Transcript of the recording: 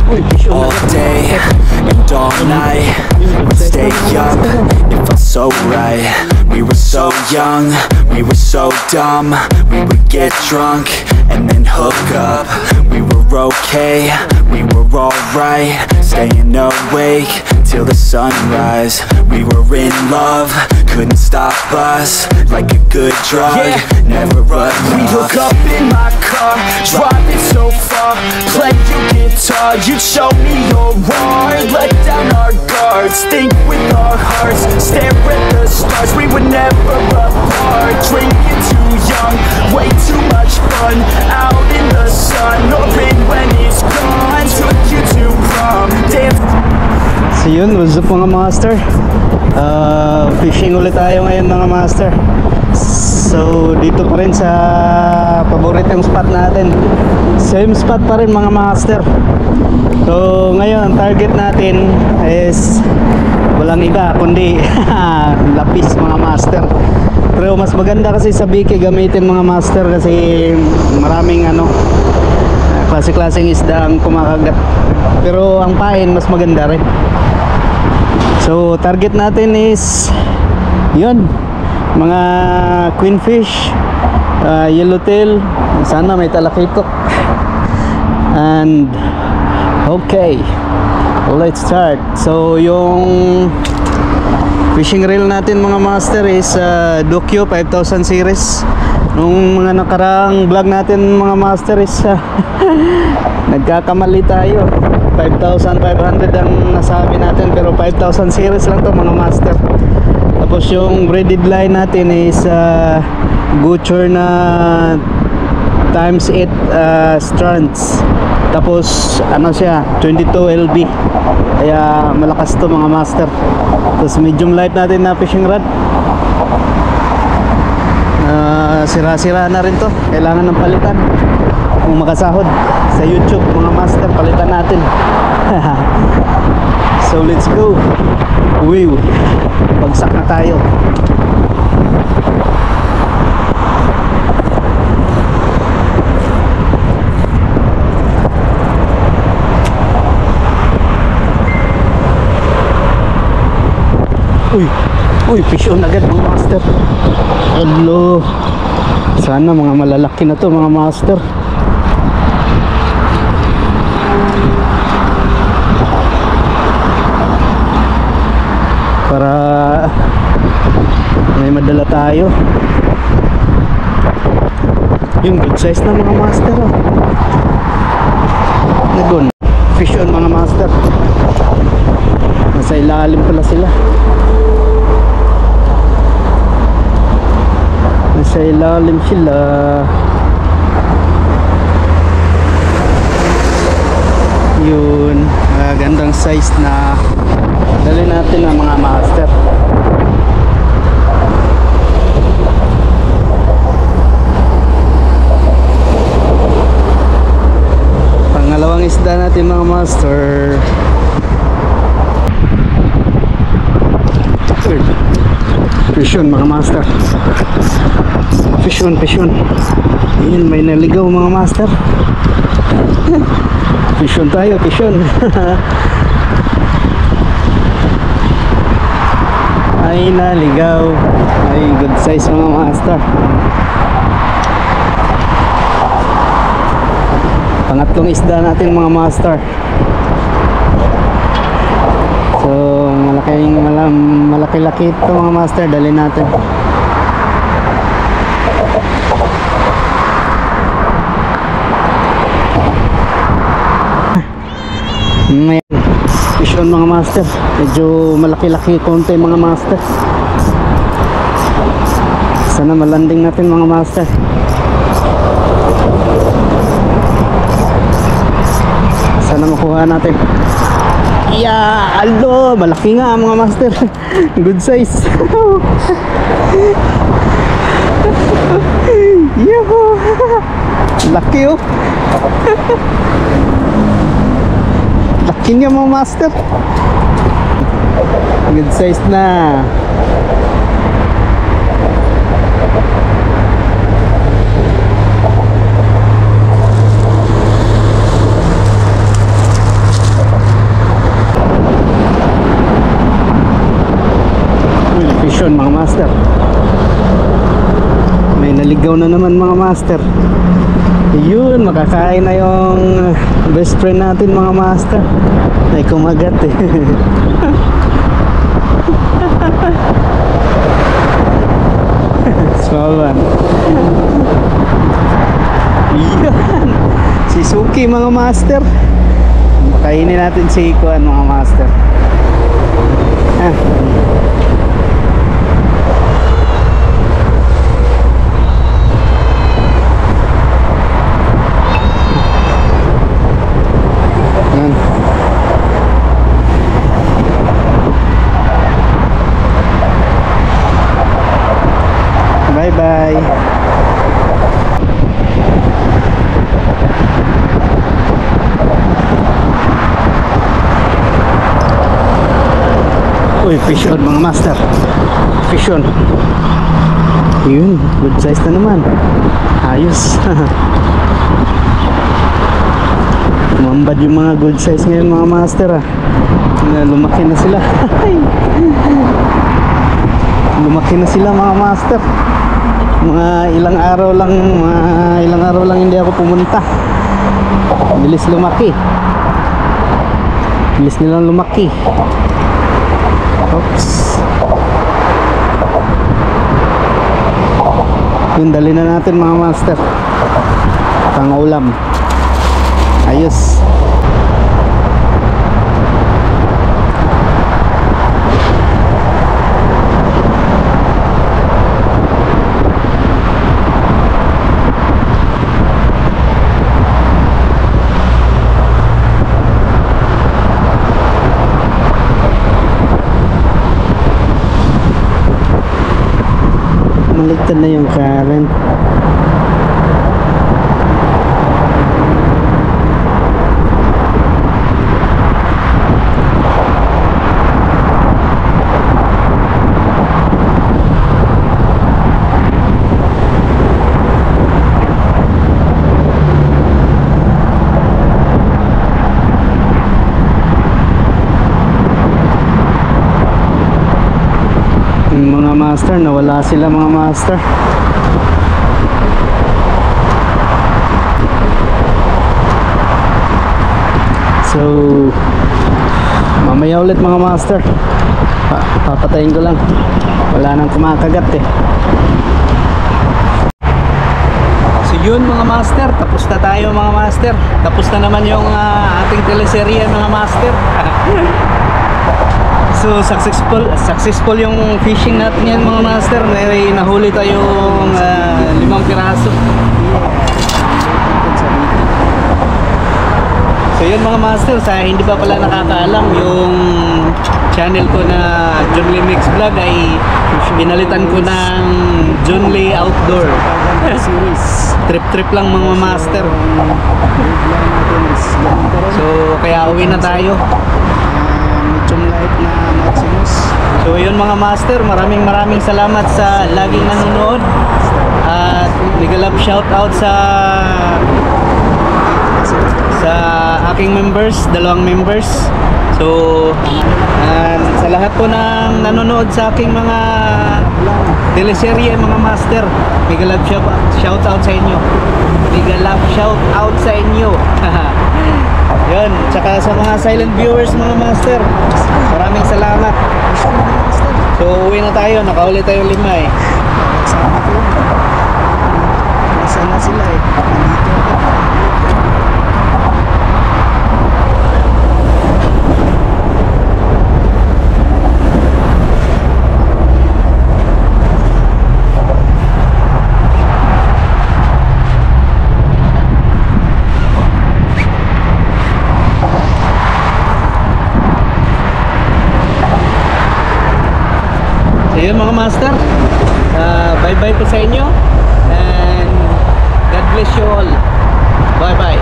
All day and all night, we'd stay up, it felt so right. We were so young, we were so dumb. We would get drunk and then hook up. We were okay, we were alright, staying awake till the sunrise. We were in love, couldn't stop us, like a good drug, never enough. We hook up in my car, driving so far, play your guitar, you'd show me your art, let down our guards, think with our hearts, stare at the stars, we were never apart, drinking too young, way too much fun, out in the sun, or in when it's gone, took you to prom, damn. So yun, what's up mga master? Fishing ulit tayo ngayon mga master. So dito pa rin sa paboritong spot natin. Same spot pa rin mga master. So ngayon ang target natin is walang iba kundi lapis mga master. Pero mas maganda kasi sa biki gamitin mga master kasi maraming klase-klaseng isda ang kumakagat. Pero ang pain mas maganda rin. So target natin is yun, mga queenfish, yellowtail, sana may talakitok. And okay, let's start. So yung fishing reel natin mga master is Dokyo 5000 series. Nung mga nakaraang vlog natin mga master is nagkakamali tayo, 5,500 ang nasabi natin, pero 5,000 series lang to mga master. Tapos yung braided line natin is Butcher na times 8 strands. Tapos siya 22 LB, kaya malakas to mga master. Tapos medium light natin na fishing rod, sira-sira na rin to, kailangan ng palitan. Kung makasahod sa YouTube mga master, palitan natin. So let's go. Wow, bagsak na tayo. Uy, fish on agad mga master. Hello. Sana mga malalaki na to mga master. Para may madala tayo. Yung good size na mga master. Nagun. Fish on mga master. Nasa ilalim pala sila. Nasa ilalim sila. Yun, gandang size na. Dali natin ang mga master. Pangalawang isda natin mga master. Fish on mga master. Fish on. Yun, may naligaw mga master. Fish on tayo, fish on. Ay naligaw. Ay good size mga master. Pangatlong isda natin mga master. So malaki-laki ito mga master, dali natin. May fish on mga master, medyo malaki-laki konti mga master. Sana malanding natin mga master. Sana makuha natin. Alo, malaki nga mga master. Good size. Yuhu. Laki oh. Laki niya mga master. Good size na. naligaw na naman mga master. Yun, makakain na yung best friend natin mga master. Ay kumagat eh. Small one. Yan, si Suki mga master. Kainin natin si Kuan mga master. Yan. Bye bye. Uy, fish on mga master. Fish on. Yun, good size na naman. Ayos. Umambad yung mga good size ngayon mga master ah. Lumaki na sila. Lumaki na sila mga master. Mga ilang araw lang hindi ako pumunta. Bilis lumaki. Bilis nilang lumaki. Oops. Yun, dali na natin mga master. Pang ulam. Ayos. Maligtad na yung current. Mga master, nawala sila mga master. So mamaya ulit mga master. Papatayin ko lang. Wala nang kumakagat eh. So yun mga master, tapos na tayo mga master. Tapos na naman yung ating teleserye mga master. So successful yung fishing natin yan mga master. May nahuli tayong 5 piraso. So yun mga master, sa hindi pa pala nakakaalam, yung channel ko na John Lee Mix Vlog ay pinalitan ko ng John Lee Outdoor. Trip lang mga master. So kaya uwi na tayo. Light na Maximus. So yun mga master, maraming salamat sa laging nanonood. At mega love shout out sa aking members, 2 members. So sa lahat po ng nanonood sa aking mga teleserye mga master, mega love shout out sa inyo. Mega love shout out sa inyo. Yun, tsaka sa mga silent viewers mga master, maraming salamat. So uwi na tayo, nakauli tayo 5 eh. Sama ko. Nasaan na sila eh. Ayun mga master, bye bye po sa inyo and God bless you all. Bye bye.